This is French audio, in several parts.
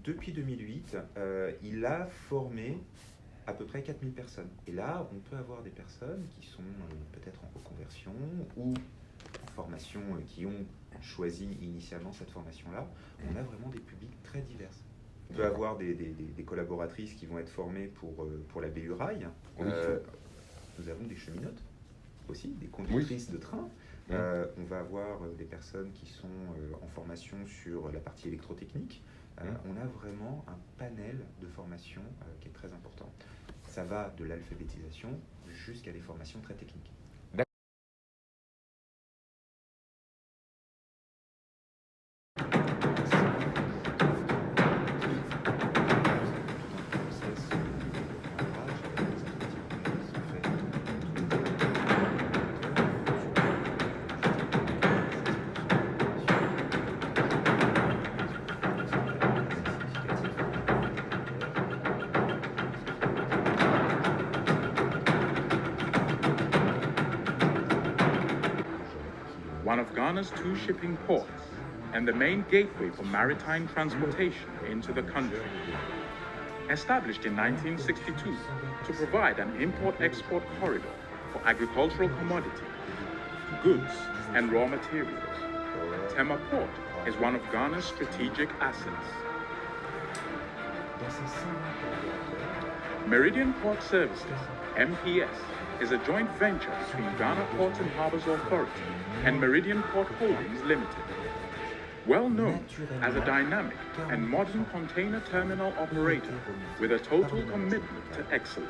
depuis 2008, il a formé à peu près 4000 personnes. Et là, on peut avoir des personnes qui sont peut-être en reconversion ou en formation, qui ont choisi initialement cette formation-là. On a vraiment des publics très divers. On peut avoir des collaboratrices qui vont être formées pour la BU Rail. Oui. Nous avons des cheminotes aussi, des conductrices de train. On va avoir des personnes qui sont en formation sur la partie électrotechnique. On a vraiment un panel de formation qui est très important. Ça va de l'alphabétisation jusqu'à des formations très techniques. One of Ghana's two shipping ports and the main gateway for maritime transportation into the country. Established in 1962 to provide an import-export corridor for agricultural commodities, goods and raw materials, Tema Port is one of Ghana's strategic assets. Meridian Port Services, MPS, is a joint venture between Ghana Ports and Harbours Authority and Meridian Port Holdings Limited. Well known as a dynamic and modern container terminal operator with a total commitment to excellence.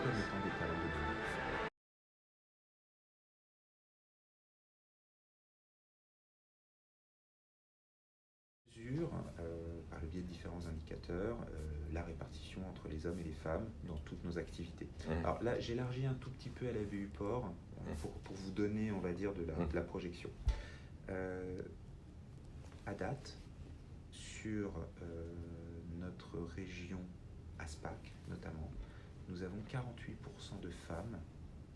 Par le biais de différents indicateurs, la répartition entre les hommes et les femmes dans toutes nos activités. Alors là, j'élargis un tout petit peu à la BU Port pour vous donner, on va dire, de la projection. À date, sur notre région ASPAC notamment, nous avons 48% de femmes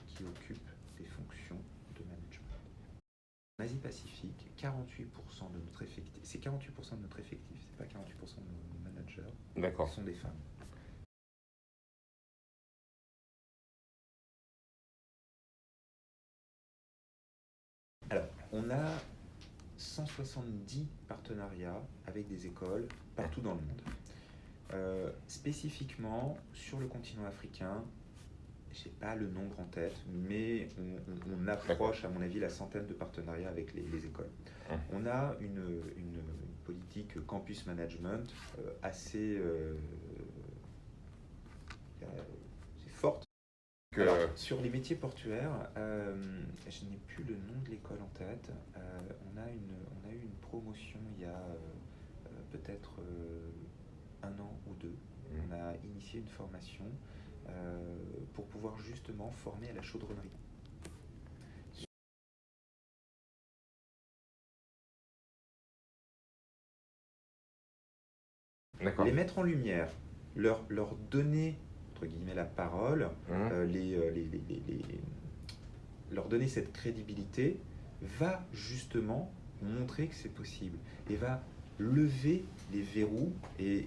qui occupent des fonctions de management. En Asie-Pacifique, 48% de notre effectif, c'est 48% de notre effectif, c'est pas 48% de nos managers, sont des femmes. Alors, on a 170 partenariats avec des écoles partout dans le monde. Spécifiquement, sur le continent africain, je n'ai pas le nombre en tête, mais on approche, à mon avis, la centaine de partenariats avec les écoles. On a une politique campus management assez forte. Alors, sur les métiers portuaires, je n'ai plus le nom de l'école en tête. On a eu une promotion il y a peut-être un an ou deux. On a initié une formation pour pouvoir justement former à la chaudronnerie. Les mettre en lumière, leur donner entre guillemets la parole, leur donner cette crédibilité, va justement montrer que c'est possible et va lever les verrous et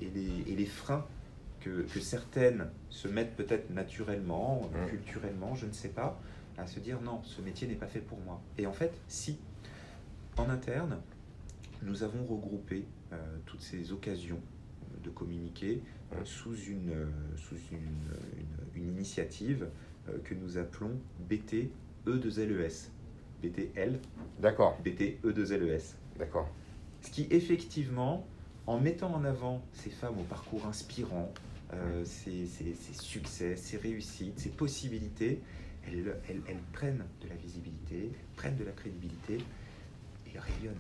les freins que certaines se mettent peut-être naturellement, culturellement, je ne sais pas, à se dire non, ce métier n'est pas fait pour moi. Et en fait, si, en interne, nous avons regroupé toutes ces occasions de communiquer sous une initiative que nous appelons BT-E2LES. BTL, BT-E2LES. D'accord. Ce qui, effectivement, en mettant en avant ces femmes au parcours inspirant, ces succès, ces réussites, ces possibilités, elles prennent de la visibilité, prennent de la crédibilité et rayonnent.